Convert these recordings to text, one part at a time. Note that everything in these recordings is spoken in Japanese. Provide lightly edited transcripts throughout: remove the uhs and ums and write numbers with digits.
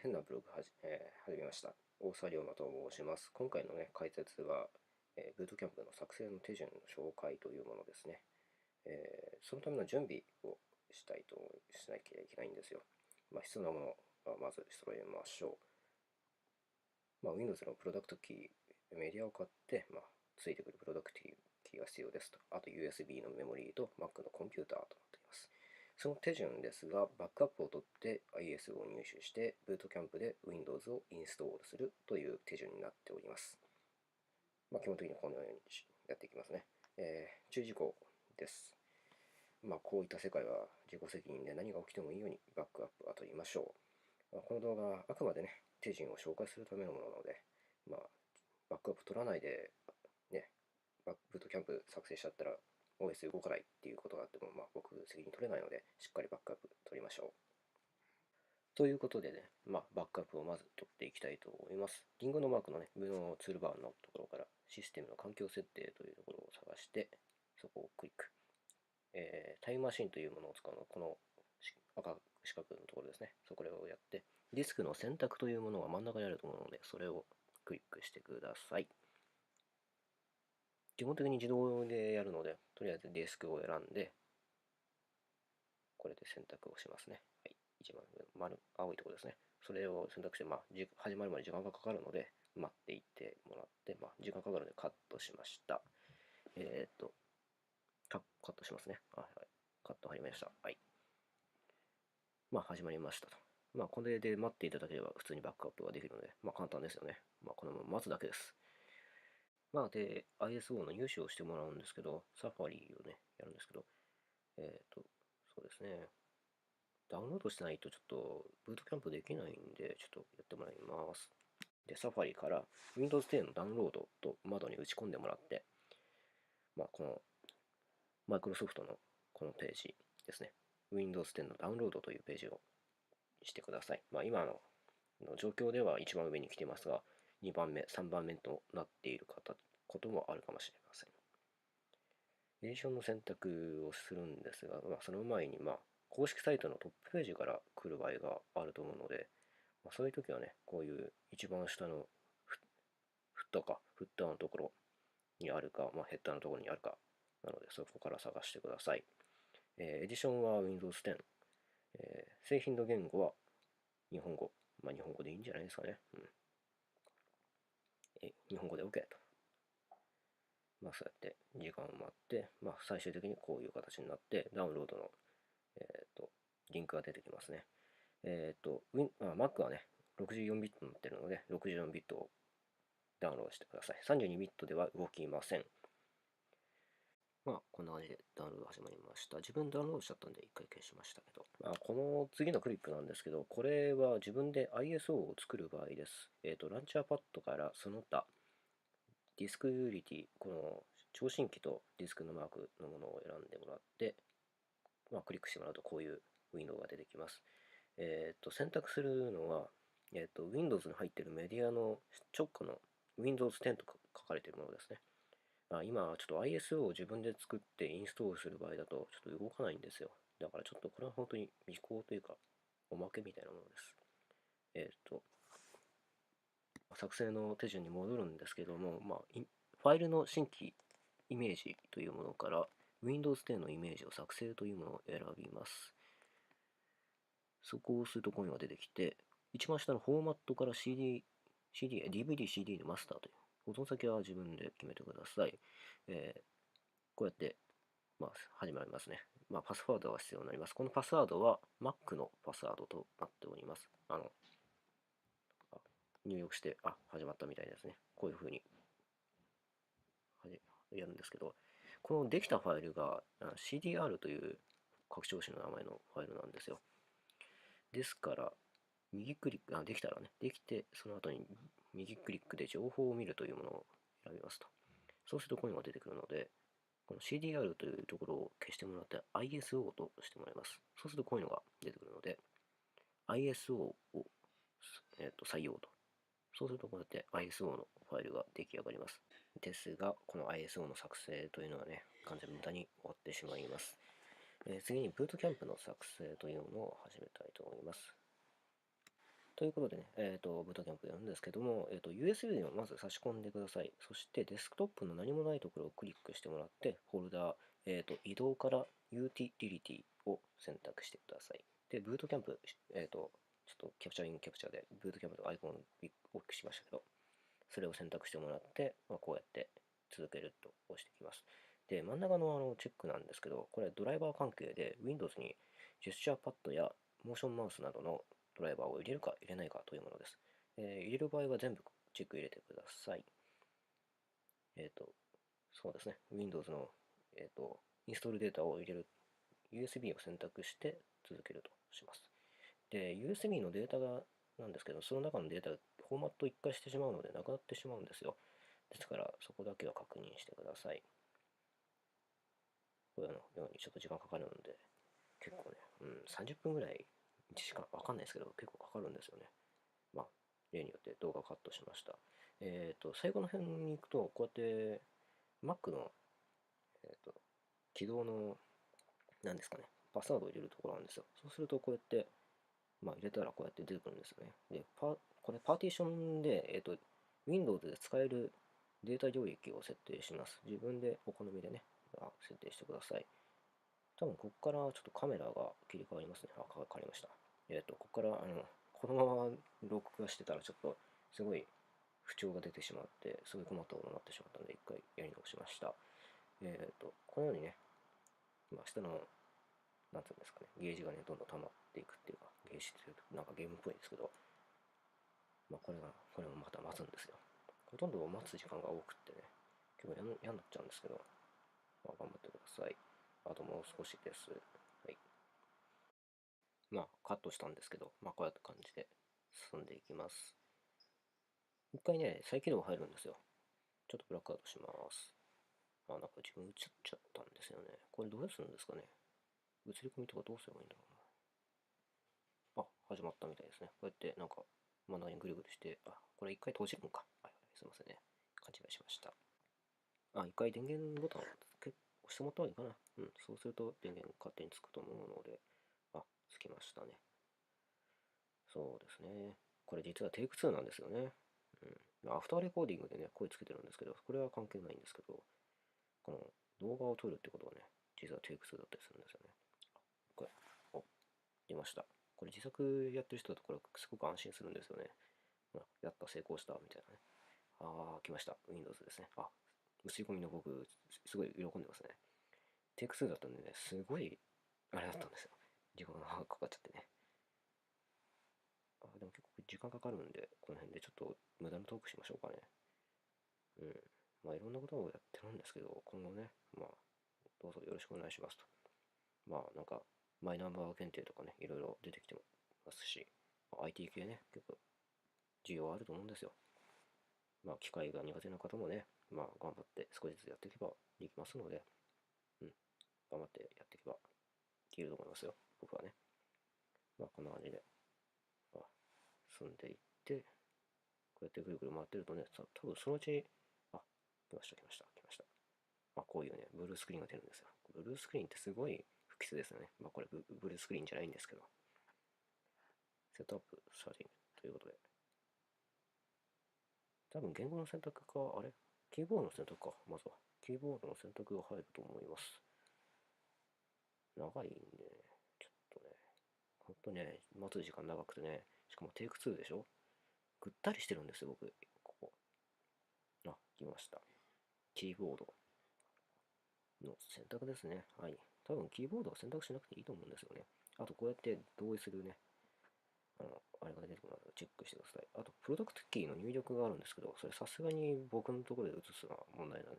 変なブログ始めました。大沢龍馬と申します。今回のね、解説は、ブートキャンプの作成の手順の紹介というものですね。そのための準備をしなきゃいけないんですよ。必要なものはまず揃えましょう。Windows のプロダクトキー、メディアを買って、ついてくるプロダクトキーが必要ですと。あと USB のメモリーと Mac のコンピューターとなっています。その手順ですが、バックアップを取って ISO を入手して、ブートキャンプで Windows をインストールするという手順になっております。基本的にこのようにやっていきますね。注意事項です。こういった世界は自己責任で何が起きてもいいようにバックアップは取りましょう。この動画はあくまでね、手順を紹介するためのものなので、バックアップ取らないで、ね、ブートキャンプ作成しちゃったら OS 動かないっていうことがあっても、僕責任取れないので、しっかりバックアップ取りましょう。ということでね、バックアップをまず取っていきたいと思います。リンゴのマークのね、上のツールバーのところからシステムの環境設定というところを探して、そこをクリック。タイムマシンというものを使うのは、この赤四角のところですね。そこをやって、ディスクの選択というものが真ん中にあると思うので、それをクリックしてください。基本的に自動でやるので、とりあえずディスクを選んで、これで選択をしますね。はい、一番上の青いところですね。それを選択して、始まるまで時間がかかるので、待っていてもらって、時間かかるのでカットしました。カットしますね。はい、カット入りました。はい。始まりましたと。これで待っていただければ普通にバックアップができるので、簡単ですよね。このまま待つだけです。で、ISO の入手をしてもらうんですけど、サファリをね、やるんですけど、そうですね。ダウンロードしてないとちょっとブートキャンプできないんで、ちょっとやってもらいます。で、サファリから Windows 10のダウンロードと窓に打ち込んでもらって、このマイクロソフトのこのページですね。Windows 10のダウンロードというページをしてください。今の状況では一番上に来ていますが、2番目、3番目となっていることもあるかもしれません。エディションの選択をするんですが、その前に、公式サイトのトップページから来る場合があると思うので、そういう時はね、こういう一番下のフッターのところにあるか、ヘッダーのところにあるか、なのでそこから探してください。エディションは Windows 10、製品の言語は日本語。日本語でいいんじゃないですかね。日本語で OK と。そうやって時間を待って、最終的にこういう形になって、ダウンロードの、リンクが出てきますね。Mac はね、64ビットになっているので、64ビットをダウンロードしてください。32ビットでは動きません。こんな感じでダウンロード始まりました。自分ダウンロードしちゃったんで一回消しましたけど。この次のクリップなんですけど、これは自分で ISO を作る場合です。ランチャーパッドからその他、ディスクユリティ、この聴診器とディスクのマークのものを選んでもらって、クリックしてもらうとこういうウィンドウが出てきます。選択するのは、Windows に入っているメディアの直下の Windows 10と書かれているものですね。今、ちょっと ISO を自分で作ってインストールする場合だと、ちょっと動かないんですよ。だからちょっとこれは本当に未行というか、おまけみたいなものです。作成の手順に戻るんですけども、ファイルの新規イメージというものから Windows 10のイメージを作成というものを選びます。そこを押すとこういうのが出てきて、一番下のフォーマットから DVD、CD のマスターという保存先は自分で決めてください。こうやって、始まりますね。パスワードが必要になります。このパスワードは Mac のパスワードとなっております。入力して、始まったみたいですね。こういう風にやるんですけど、このできたファイルが CDR という拡張子の名前のファイルなんですよ。ですから、右クリック、できたらね、できて、その後に右クリックで情報を見るというものを選びますと。そうするとこういうのが出てくるので、この CDR というところを消してもらって ISO としてもらいます。そうするとこういうのが出てくるので、ISO を、採用と。そうするとこうやって ISO のファイルが出来上がります。ですが、この ISO の作成というのはね、完全に無駄に終わってしまいます。次にブートキャンプの作成というのを始めたいと思います。ということでね、ブートキャンプやるんですけども、USB をまず差し込んでください。そしてデスクトップの何もないところをクリックしてもらって、フォルダ、移動からユーティリティを選択してください。で、ブートキャンプ、ちょっとキャプチャーインキャプチャーで、ブートキャンプのアイコンを大きくしましたけど、それを選択してもらって、こうやって続けると押していきます。で、真ん中のチェックなんですけど、これドライバー関係で Windows にジェスチャーパッドやモーションマウスなどのドライバーを入れるか入れないかというものです。入れる場合は全部チェック入れてください。そうですね。Windows の、インストールデータを入れる USB を選択して続けるとします。で、USB のデータがなんですけど、その中のデータがフォーマットを1回してしまうのでなくなってしまうんですよ。ですから、そこだけは確認してください。こういうようにちょっと時間かかるので、結構ね、30分ぐらい、1時間わかんないですけど、結構かかるんですよね。まあ、例によって動画カットしました。最後の辺に行くと、こうやって Mac の、起動の、何ですかね、パスワードを入れるところなんですよ。そうすると、こうやって、入れたらこうやって出てくるんですよね。で、これパーティションで、Windows で使えるデータ領域を設定します。自分でお好みでね、設定してください。多分ここからちょっとカメラが切り替わりますね。変わりました。ここからこのまま録画してたらちょっとすごい不調が出てしまって、すごい困ったことになってしまったので、一回やり直しました。このようにね、下の、なんていうんですかね、ゲージがね、どんどん溜まっていくっていうか、ゲージっていうとなんかゲームっぽいですけど、これもまた待つんですよ。ほとんど待つ時間が多くってね、結構嫌になっちゃうんですけど、頑張ってください。あともう少しです。はい。カットしたんですけど、こうやった感じで進んでいきます。一回ね、再起動入るんですよ。ちょっとブラックアウトします。なんか自分映っちゃったんですよね。これどうするんですかね。映り込みとかどうすればいいんだろうな。始まったみたいですね。こうやってなんか真ん中にぐるぐるして、これ一回閉じるのか。すいませんね。勘違いしました。一回電源ボタンを押してもらった方がいいかな。そうすると電源勝手につくと思うので、つきましたね。そうですね。これ実はテイク2なんですよね。アフターレコーディングでね、声つけてるんですけど、これは関係ないんですけど、この動画を撮るってことはね、実はテイク2だったりするんですよね。これ、出ました。これ自作やってる人だとこれすごく安心するんですよね。やった、成功した、みたいなね。来ました。Windows ですね。映り込みの僕、すごい喜んでますね。テイク2だったんでね、すごい、あれだったんですよ。時間がかかっちゃってね。でも結構時間かかるんで、この辺でちょっと無駄なトークしましょうかね。いろんなことをやってるんですけど、今後ね、どうぞよろしくお願いしますと。なんか、マイナンバー検定とかね、いろいろ出てきてますし、IT 系ね、結構需要あると思うんですよ。機械が苦手な方もね、頑張って少しずつやっていけばできますので、頑張ってやっていけばできると思いますよ、僕はね。こんな感じで、進んでいって、こうやってぐるぐる回ってるとね、多分そのうち、来ました、来ました、来ました。こういうね、ブルースクリーンが出るんですよ。ブルースクリーンってすごい不吉ですよね。これブルースクリーンじゃないんですけど。セットアップ、スターティングということで。多分言語の選択か、キーボードの選択か、まずは。キーボードの選択が入ると思います。長いんでね、ちょっとね、ほんとね、待つ時間長くてね、しかもテイク2でしょ。ぐったりしてるんですよ、僕。ここ。来ました。キーボードの選択ですね。はい。多分キーボードを選択しなくていいと思うんですよね。あとこうやって同意するね、あれが出てくるのでチェックしてください。あと、プロダクトキーの入力があるんですけど、それさすがに僕のところで移すのは問題なん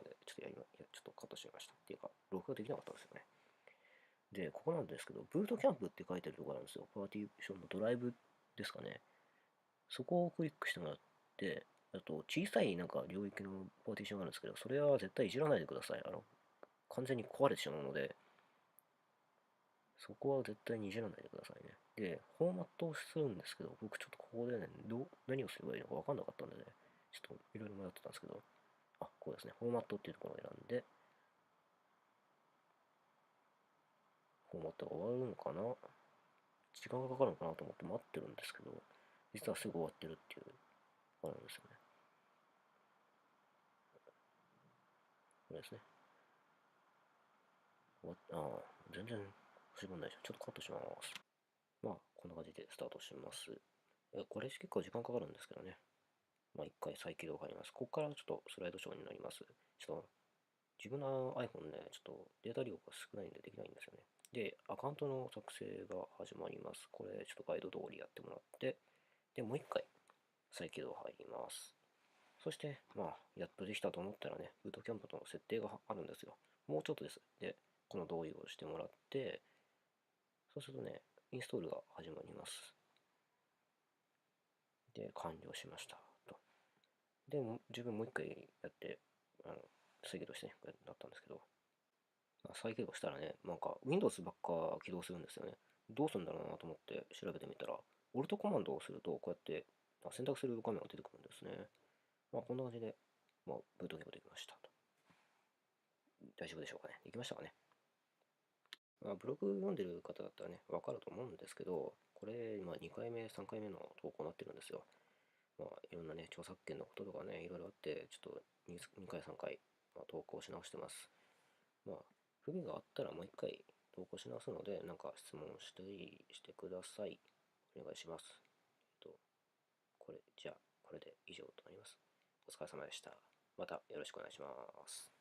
で、ちょっとカットしました。っていうか、録画できなかったんですよね。で、ここなんですけど、ブートキャンプって書いてるところなんですよ。パーティションのドライブですかね。そこをクリックしてもらって、あと、小さいなんか領域のパーティションがあるんですけど、それは絶対いじらないでください。完全に壊れてしまうので、そこは絶対にいじらないでくださいね。で、フォーマットをするんですけど、僕ちょっとここでね、何をすればいいのか分かんなかったんでね、ちょっといろいろ迷ってたんですけど、こうですね、フォーマットっていうところを選んで、フォーマットが終わるのかな、時間がかかるのかなと思って待ってるんですけど、実はすぐ終わってるっていうものなんですよね。これですね。全然始まんないじゃん。ちょっとカットします。まあ、こんな感じでスタートします。これ結構時間かかるんですけどね。まあ、一回再起動が入ります。ここからちょっとスライドショーになります。ちょっと自分の iPhone ね、ちょっとデータ量が少ないんでできないんですよね。で、アカウントの作成が始まります。これちょっとガイド通りやってもらって、で、もう一回再起動入ります。そして、まあ、やっとできたと思ったらね、ブートキャンプの設定があるんですよ。もうちょっとです。で、この同意をしてもらって、そうするとね、インストールが始まります。で、完了しました。と。で、自分もう一回やって、再起動してね、だったんですけど、再起動したらね、なんか Windows ばっか起動するんですよね。どうするんだろうなと思って調べてみたら、オルトコマンドをすると、こうやって選択する画面が出てくるんですね。まあ、こんな感じで、まあ、ブートキャンプできましたと。大丈夫でしょうかね。できましたかね。まあ、ブログ読んでる方だったらね、わかると思うんですけど、これ、まあ、2回目、3回目の投稿になってるんですよ。まあ、いろんなね、著作権のこととかね、いろいろあって、ちょっと2回、3回、まあ、投稿し直してます。まあ、不備があったらもう1回投稿し直すので、なんか質問してください。お願いします。これ、じゃあ、これで以上となります。お疲れ様でした。またよろしくお願いします。